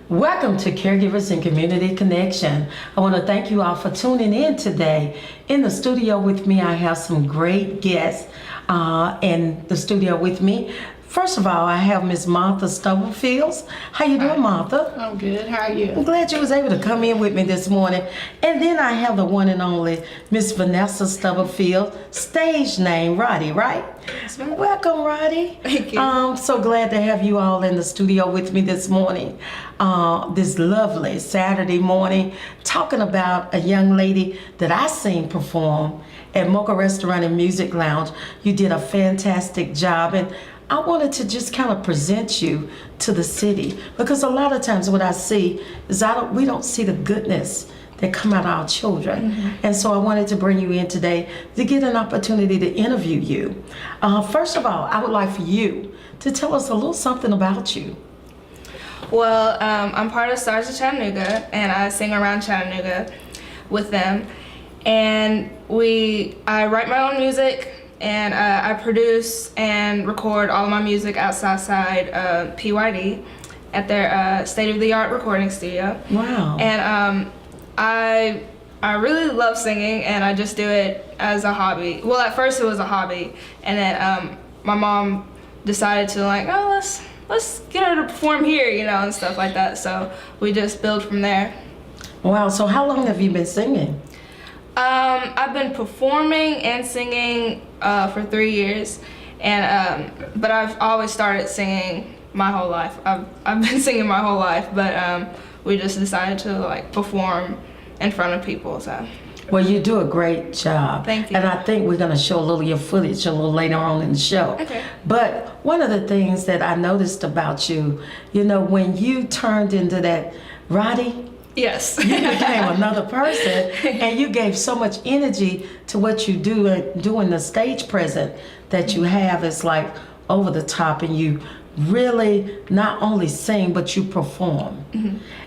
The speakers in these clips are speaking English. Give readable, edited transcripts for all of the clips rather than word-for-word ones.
Welcome to Caregivers and Community Connection. I want to thank you all for tuning in today. In the studio with me, I have some great guests in the studio with me. First of all, I have Miss Martha Stubblefield. How you doing, Martha? I'm good. How are you? I'm glad you was able to come in with me this morning. And then I have the one and only Miss Vanessa Stubblefield, stage name RODDIE, right? Yes, ma'am. Welcome, RODDIE. Thank you. I'm so glad to have you all in the studio with me this morning. This lovely Saturday morning, talking about a young lady that I seen perform at Mocha Restaurant and Music Lounge. You did a fantastic job, and I wanted to just kind of present you to the city, because a lot of times what I see is we don't see the goodness that come out of our children. And so I wanted to bring you in today to get an opportunity to interview you. First of all, I would like for you to tell us a little something about you. Well, I'm part of Stars of Chattanooga, and I sing around Chattanooga with them. And I write my own music, and I produce and record all of my music at Southside PYD at their state-of-the-art recording studio. Wow. And I really love singing, and I just do it as a hobby. Well, at first it was a hobby, and then my mom decided to let's get her to perform here, and stuff like that. So we just build from there. Wow, so how long have you been singing? I've been performing and singing for 3 years, and but I've always started singing my whole life. I've been singing my whole life, but we just decided to perform in front of people. So. Well, you do a great job. Thank you. And I think we're going to show a little of your footage a little later on in the show. Okay. But one of the things that I noticed about you, when you turned into that RODDIE, Yes. you became another person, and you gave so much energy to what you do doing the stage presence that you have. It's like over the top, and you really not only sing, but you perform.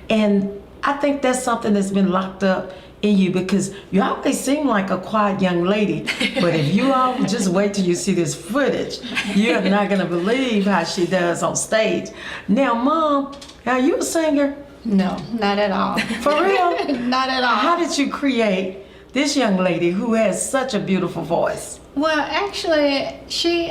And I think that's something that's been locked up in you, because you always seem like a quiet young lady, but if you all just wait till you see this footage, you're not gonna believe how she does on stage. Now, Mom, are you a singer? No, not at all. For real? Not at all. How did you create this young lady who has such a beautiful voice? Well, actually, she's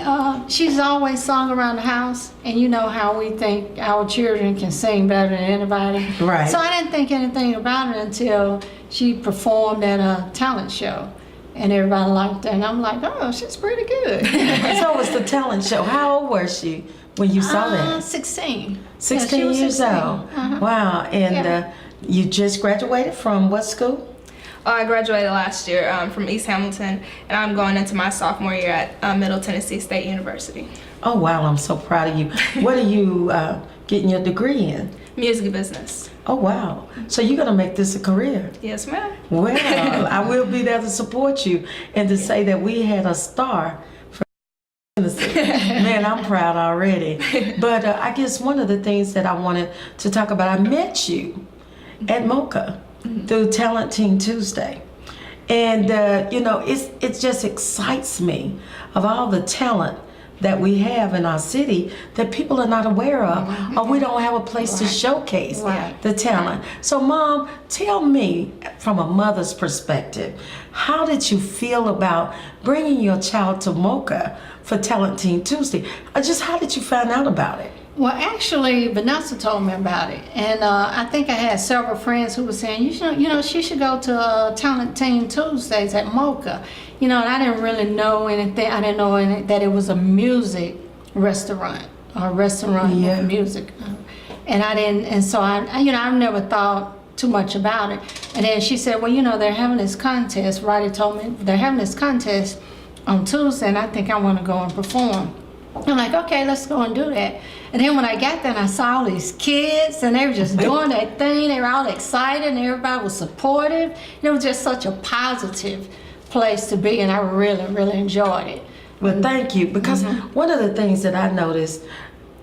always sung around the house, and you know how we think our children can sing better than anybody. Right. So I didn't think anything about it until she performed at a talent show, and everybody liked her, and I'm like, oh, she's pretty good. So it was the talent show. How old was she when you saw that? 16. 16 Yeah, she was years 16. old. Uh-huh. Wow. And Yeah. you just graduated from what school? I graduated last year from East Hamilton, and I'm going into my sophomore year at Middle Tennessee State University. Oh, wow. I'm so proud of you. What are you getting your degree in? Music business. Oh, wow. So you're going to make this a career. Yes, ma'am. Well, I will be there to support you and to say that we had a star for Man, I'm proud already. But I guess one of the things that I wanted to talk about, I met you at Mocha through Talent Team Tuesday. And, it just excites me of all the talent that we have in our city that people are not aware of, or we don't have a place to showcase the talent. So, Mom, tell me from a mother's perspective, how did you feel about bringing your child to Mocha for Talent Team Tuesday? Just how did you find out about it? Well, actually, Vanessa told me about it, and I think I had several friends who were saying, she should go to Talent Team Tuesdays at Mocha, and I didn't really know anything. I didn't know that it was a music restaurant, or restaurant with music, and I didn't. And so I've never thought too much about it. And then she said, well, they're having this contest. RODDIE told me they're having this contest on Tuesday, and I think I want to go and perform. I'm like, okay, let's go and do that. And then when I got there and I saw all these kids, and they were just doing their thing, they were all excited, and everybody was supportive. It was just such a positive place to be, and I really, really enjoyed it. Well, thank you, because one of the things that I noticed,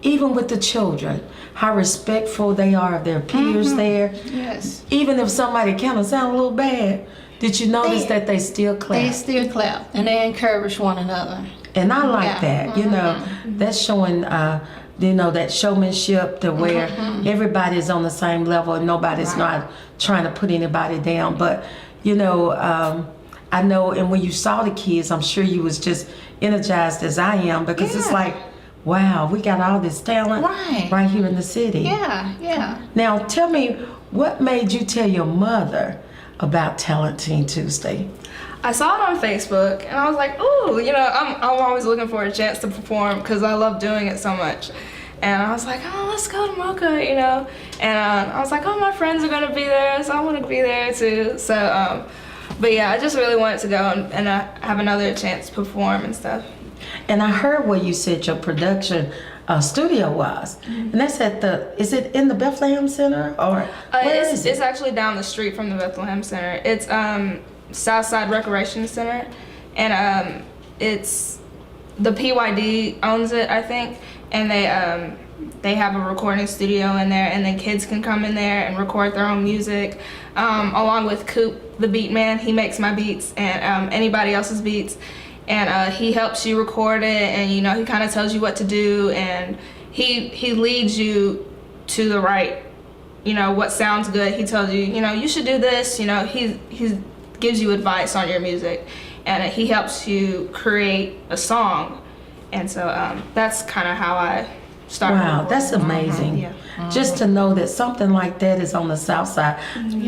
even with the children, how respectful they are of their peers there. Yes. Even if somebody kind of sound a little bad, did you notice that they still clap? They still clap, and they encourage one another. And I like that, that's showing you know, that showmanship to where everybody's on the same level and nobody's not trying to put anybody down. But, you know, I know, and when you saw the kids, I'm sure you was just energized as I am, because it's like, wow, we got all this talent right here in the city. Yeah. Now, tell me, what made you tell your mother about Talent Teen Tuesday? I saw it on Facebook, and I was like, ooh, you know, I'm always looking for a chance to perform because I love doing it so much. And I was like, oh, let's go to Mocha, you know. And I was like, oh, my friends are going to be there, so I want to be there too. So, but yeah, I just really wanted to go and have another chance to perform and stuff. And I heard where you said your production studio was, and that's at is it in the Bethlehem Center, or where is it? It's actually down the street from the Bethlehem Center. It's Southside Recreation Center, and it's the PYD owns it, I think, and they have a recording studio in there, and then kids can come in there and record their own music, along with Coop, the beat man. He makes my beats and anybody else's beats, and he helps you record it, and you know, he kind of tells you what to do, and he leads you to the right, you know, what sounds good. He tells you, you know, you should do this, you know, he gives you advice on your music, and he helps you create a song. And so that's kind of how I started. Wow, that's amazing. Yeah. Just to know that something like that is on the South Side.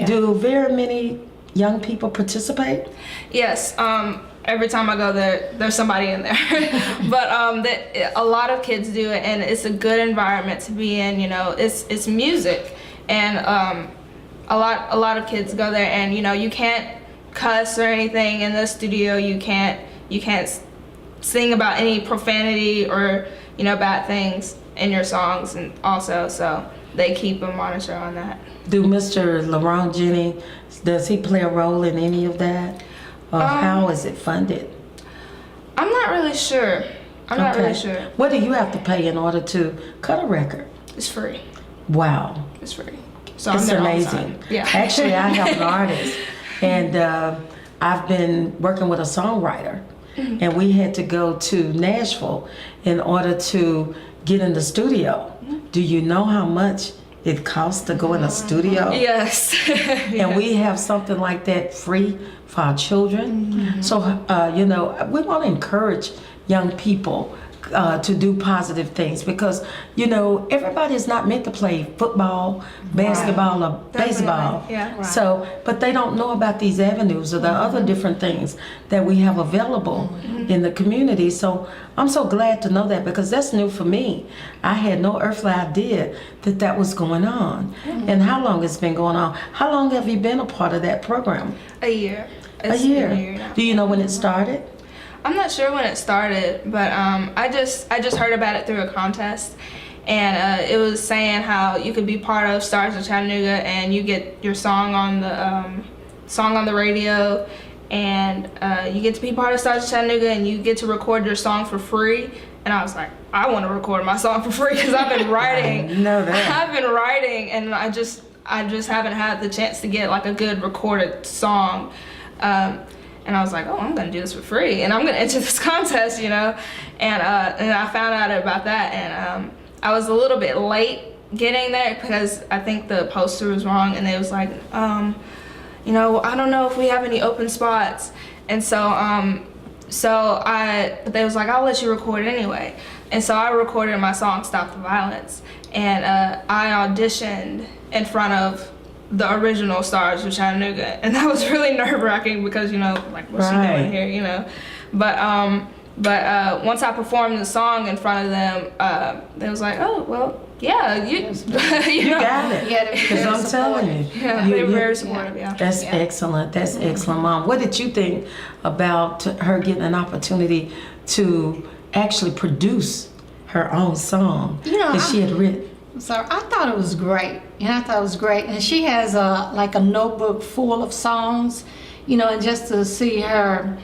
Do very many young people participate? Yes. Every time I go there, there's somebody in there. But a lot of kids do it, and it's a good environment to be in. You know, it's music, and a lot of kids go there, and you know, you can't cuss or anything in the studio. You can't sing about any profanity or, you know, bad things in your songs, and also so they keep a monitor on that. Do Mr. Laurent Jenny, does he play a role in any of that? Or how is it funded? I'm not really sure. I'm not really sure. What do you have to pay in order to cut a record? It's free. Wow. It's free. So It's I'm there all the amazing. time. Yeah. Actually, I have an artist, and I've been working with a songwriter, and we had to go to Nashville in order to get in the studio. Do you know how much it costs to go in a studio? Yes. And we have something like that free for our children. So, you know, we want to encourage young people to do positive things, because, you know, everybody is not meant to play football, basketball, or baseball. Yeah. So, but they don't know about these avenues or the other different things that we have available in the community. So I'm so glad to know that, because that's new for me. I had no earthly idea that that was going on. And how long it's been going on? How long have you been a part of that program? A year. A It's year. been a year now. Do you know when it started? I'm not sure when it started, but I just heard about it through a contest, and it was saying how you could be part of Stars of Chattanooga, and you get your song on the radio, and you get to be part of Stars of Chattanooga, and you get to record your song for free. And I was like, I want to record my song for free, because I've been writing. I know that. I've been writing, and I just haven't had the chance to get like a good recorded song. And I was like, oh, I'm gonna do this for free, and I'm gonna enter this contest, you know. And I found out about that, and I was a little bit late getting there because I think the poster was wrong, and they was like, you know, I don't know if we have any open spots. And so but they was like, I'll let you record it anyway. And so I recorded my song "Stop the Violence," and I auditioned in front of the original Stars of Chattanooga, and that was really nerve-wracking because, you know, like, what's she doing here, you know. But once I performed the song in front of them, they was like, oh, well, yeah, you know. Got it. Yeah, Because I'm telling you. Yeah, they were very supportive. Yeah. That's excellent. That's excellent, Mom. What did you think about her getting an opportunity to actually produce her own song that she had written? So I thought it was great, and she has like a notebook full of songs, you know, and just to see her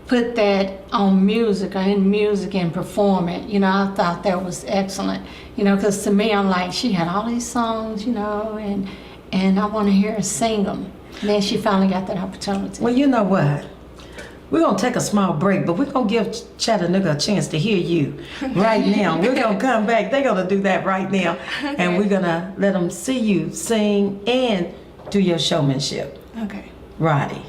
put that on music or in music and perform it, you know, I thought that was excellent, you know, because to me, I'm like, she had all these songs, you know, and I want to hear her sing them. And then she finally got that opportunity. Well, you know what? We're going to take a small break, but we're going to give Chattanooga a chance to hear you right now. We're going to come back. They're going to do that right now. Okay. And we're going to let them see you sing and do your showmanship. Okay. Roddie.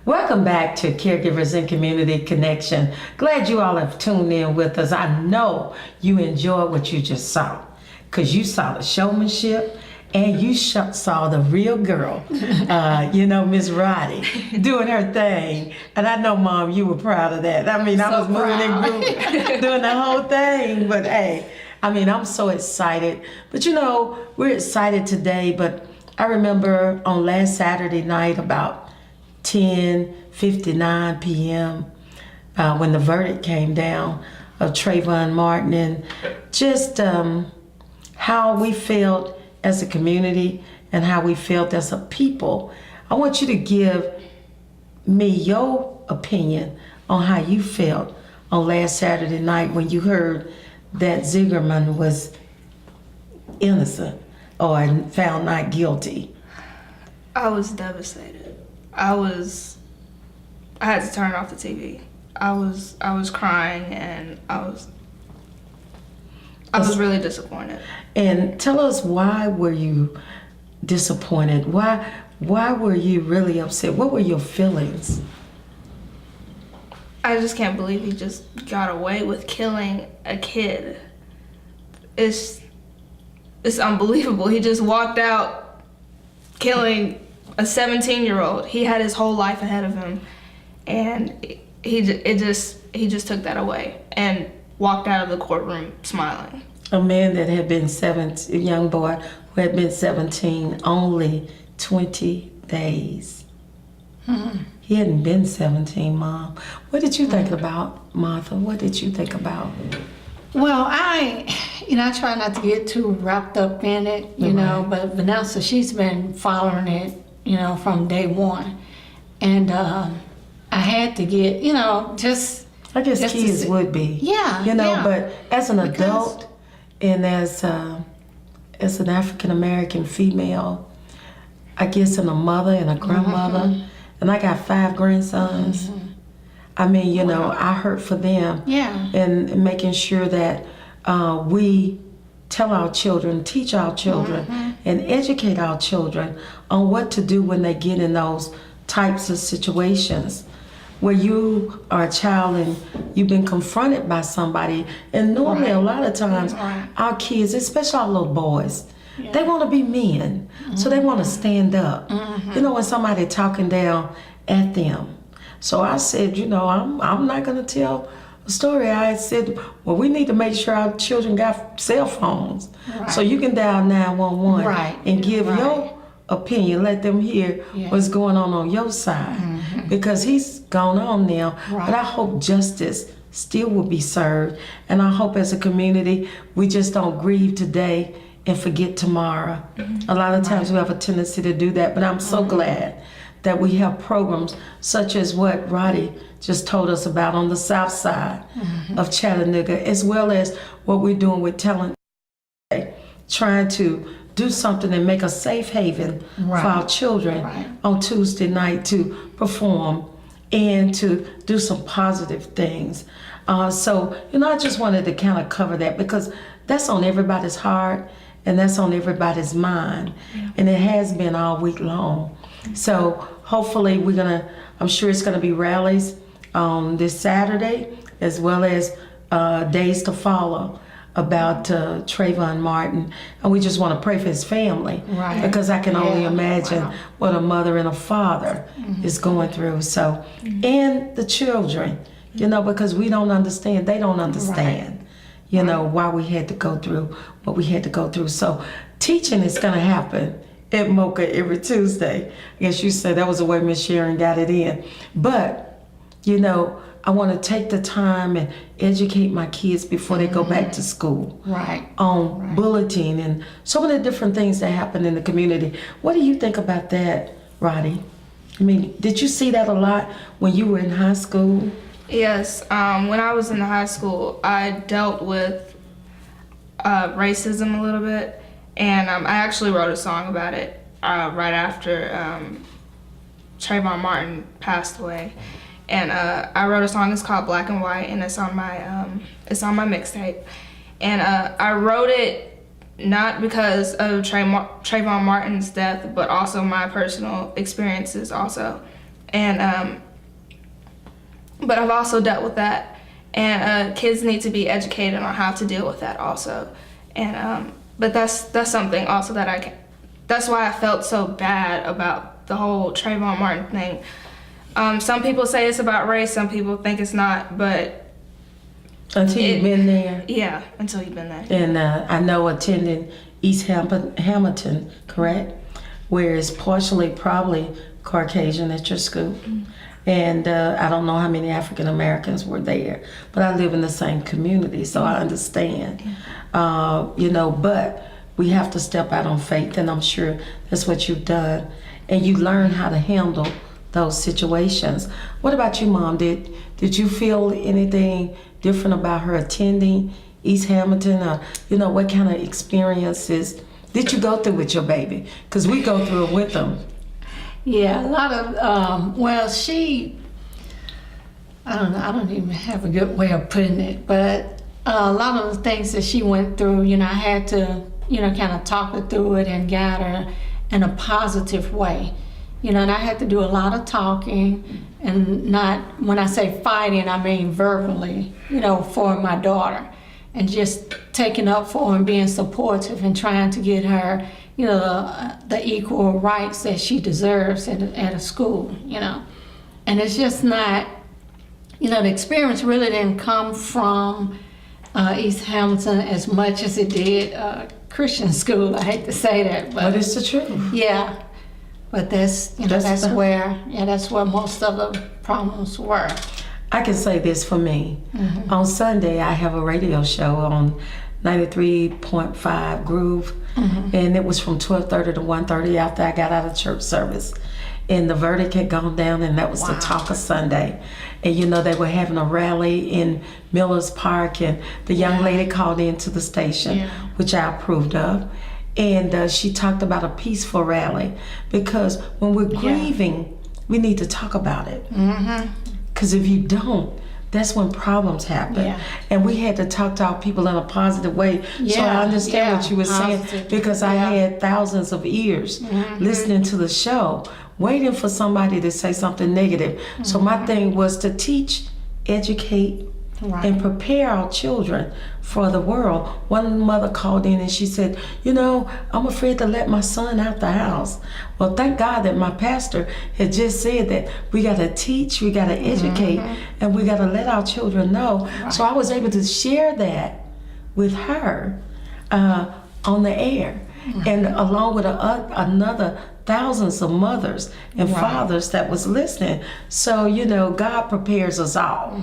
Welcome back to Caregivers and Community Connection. Glad you all have tuned in with us. I know you enjoyed what you just saw, because you saw the showmanship and you saw the real girl, Miss RODDIE, doing her thing. And I know, Mom, you were proud of that. I mean, I was moving and grooving, doing the whole thing. But hey, I mean, I'm so excited. But we're excited today. But I remember on last Saturday night about 10:59 p.m. When the verdict came down of Trayvon Martin, and just how we felt as a community and how we felt as a people. I want you to give me your opinion on how you felt on last Saturday night when you heard that Zigerman was innocent or found not guilty. I was devastated. I had to turn off the TV. I was crying, and I was really disappointed. And tell us, why were you disappointed? Why were you really upset? What were your feelings? I just can't believe he just got away with killing a kid. It's unbelievable. He just walked out killing a 17-year-old. He had his whole life ahead of him, and he just took that away and walked out of the courtroom smiling. A man that had been a young boy who had been 17 only 20 days. He hadn't been 17, Mom. What did you think about, Martha? What did you think about? Well, I try not to get too wrapped up in it, but Vanessa, she's been following it, from day one. And I had to get, just... I guess kids would be. Yeah, but as an adult and as an African-American female, I guess, and a mother and a grandmother, and I got 5 grandsons. I mean, I hurt for them. Yeah. And making sure that we tell our children, teach our children, and educate our children on what to do when they get in those types of situations where you are a child and you've been confronted by somebody. And normally, a lot of times, our kids, especially our little boys, they want to be men, so they want to stand up. When somebody talking down at them. So I said, I'm not going to tell a story. I said, well, we need to make sure our children got cell phones, so you can dial 911 and give your opinion. Let them hear what's going on your side, because he's gone on now. But I hope justice still will be served, and I hope as a community we just don't grieve today and forget tomorrow. A lot of times we have a tendency to do that, but I'm so glad that we have programs such as what RODDIE just told us about on the south side of Chattanooga, as well as what we're doing with Talent, trying to do something and make a safe haven for our children on Tuesday night to perform and to do some positive things. So, I just wanted to kind of cover that, because that's on everybody's heart and that's on everybody's mind. And it has been all week long. So hopefully I'm sure it's gonna be rallies this Saturday, as well as days to follow about Trayvon Martin. And we just wanna pray for his family, because I can only imagine what a mother and a father is going through. So, and the children, because we don't understand, they don't understand. Why we had to go through what we had to go through. So teaching is gonna happen at Mocha every Tuesday. I guess you said that was the way Miss Sharon got it in. But, I wanna take the time and educate my kids before they go back to school. On bulletin and so many different things that happen in the community. What do you think about that, RODDIE? I mean, did you see that a lot when you were in high school? Yes, when I was in high school, I dealt with racism a little bit, and I actually wrote a song about it right after Trayvon Martin passed away. And I wrote a song. It's called Black and White, and it's on my mixtape. And I wrote it not because of Trayvon Martin's death, but also my personal experiences also. and but I've also dealt with that, and kids need to be educated on how to deal with that also, and but that's something also that that's why I felt so bad about the whole Trayvon Martin thing. Some people say it's about race, some people think it's not, but Until you've been there. yeah, until you've been there. And I know attending East Hamilton, correct? Where it's partially probably Caucasian at your school. Mm-hmm. And I don't know how many African Americans were there, but I live in the same community, so I understand. You know, but we have to step out on faith, and I'm sure that's what you've done. And you learn how to handle those situations. What about you, Mom? Did you feel anything different about her attending East Hamilton? Or, you know, what kind of experiences did you go through with your baby? Because we go through it with them. Yeah, a lot of, well, I don't know, I don't even have a good way of putting it, but a lot of the things that she went through, you know, I had to, you know, kind of talk her through it and guide her in a positive way. You know, and I had to do a lot of talking, and not, when I say fighting, I mean verbally, you know, for my daughter, and just taking up for her and being supportive and trying to get her, you know, the equal rights that she deserves at a school, you know. And it's just not, you know, the experience really didn't come from East Hamilton as much as it did Christian school. I hate to say that, but it's the truth. Yeah, but that's, you know, that's where most of the problems were. I can say this for me. On Sunday, I have a radio show on 93.5 Groove, and it was from 12:30 to 1:30 after I got out of church service. And the verdict had gone down, and that was the talk of Sunday. And you know, they were having a rally in Miller's Park, and the young lady called into the station, which I approved of. And she talked about a peaceful rally, because when we're grieving, we need to talk about it. Because if you don't, that's when problems happen. And we had to talk to our people in a positive way. So I understand what you were saying, because I had thousands of ears listening to the show, waiting for somebody to say something negative. So my thing was to teach, educate, and prepare our children for the world. One mother called in and she said, you know, I'm afraid to let my son out the house. Well, thank God that my pastor had just said that we got to teach, we got to educate, and we got to let our children know. So I was able to share that with her on the air, and along with another thousands of mothers and fathers that was listening. So, you know, God prepares us all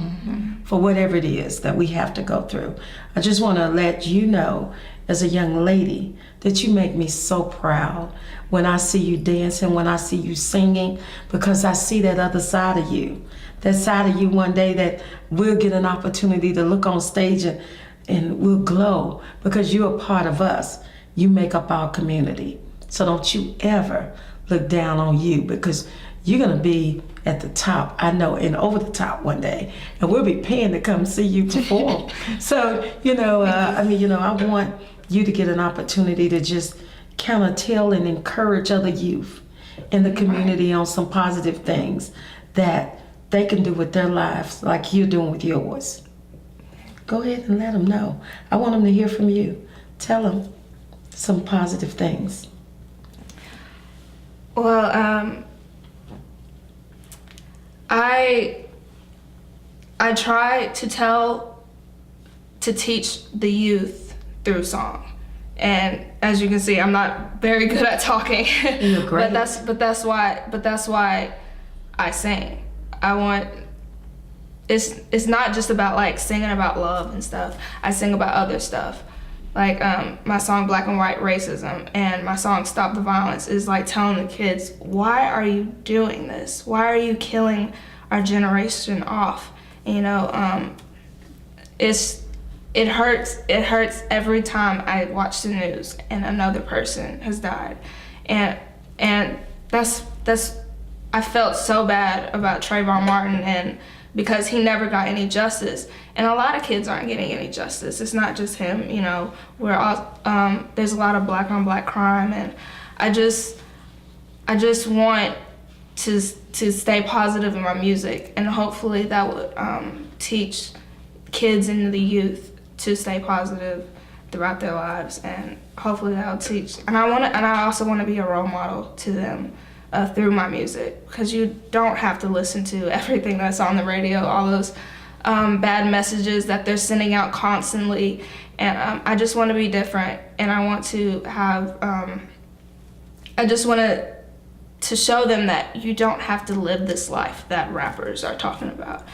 for whatever it is that we have to go through. I just want to let you know, as a young lady, that you make me so proud when I see you dancing, when I see you singing, because I see that other side of you. That side of you one day that we'll get an opportunity to look on stage and we'll glow, because you're a part of us. You make up our community. So don't you ever look down on you, because you're gonna be at the top, I know, and over the top one day, and we'll be paying to come see you perform. So, you know, I mean, you know, I want you to get an opportunity to just kind of tell and encourage other youth in the community on some positive things that they can do with their lives like you're doing with yours. Go ahead and let them know. I want them to hear from you. Tell them some positive things. Well, I try to teach the youth through song, and as you can see, I'm not very good at talking. You're great. but that's why I sing. It's not just about like singing about love and stuff. I sing about other stuff. Like my song Black and White Racism and my song Stop the Violence is like telling the kids, why are you doing this? Why are you killing our generation off? You know, it hurts every time I watch the news and another person has died. And that's I felt so bad about Trayvon Martin, and because he never got any justice, and a lot of kids aren't getting any justice. It's not just him, you know. We're all there's a lot of black on black crime, and I just want to stay positive in my music, and hopefully that would teach kids and the youth to stay positive throughout their lives, and hopefully that'll teach. And I also want to be a role model to them through my music, because you don't have to listen to everything that's on the radio, all those bad messages that they're sending out constantly. And I just want to be different, and I want to have. I just want to show them that you don't have to live this life that rappers are talking about.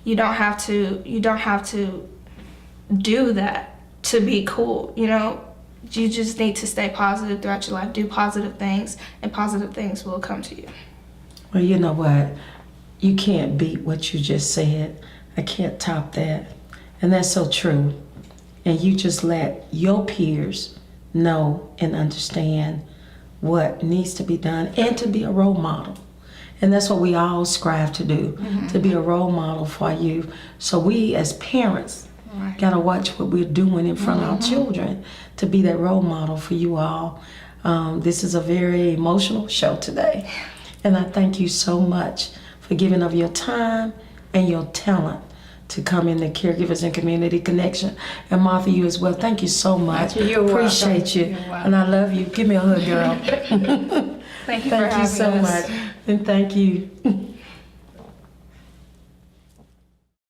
You don't have to do that to be cool, you know? You just need to stay positive throughout your life, do positive things, and positive things will come to you. Well, you know what? You can't beat what you just said. I can't top that. And that's so true. And you just let your peers know and understand what needs to be done, and to be a role model. And that's what we all strive to do, to be a role model for you. So we as parents gotta watch what we're doing in front of our children to be that role model for you all. This is a very emotional show today. And I thank you so much for giving of your time and your talent to come in the Caregivers and Community Connection. And Martha, you as well. Thank you so much. You're Appreciate you. And I love you. Give me a hug, girl. Thank you for having so us. much. And thank you.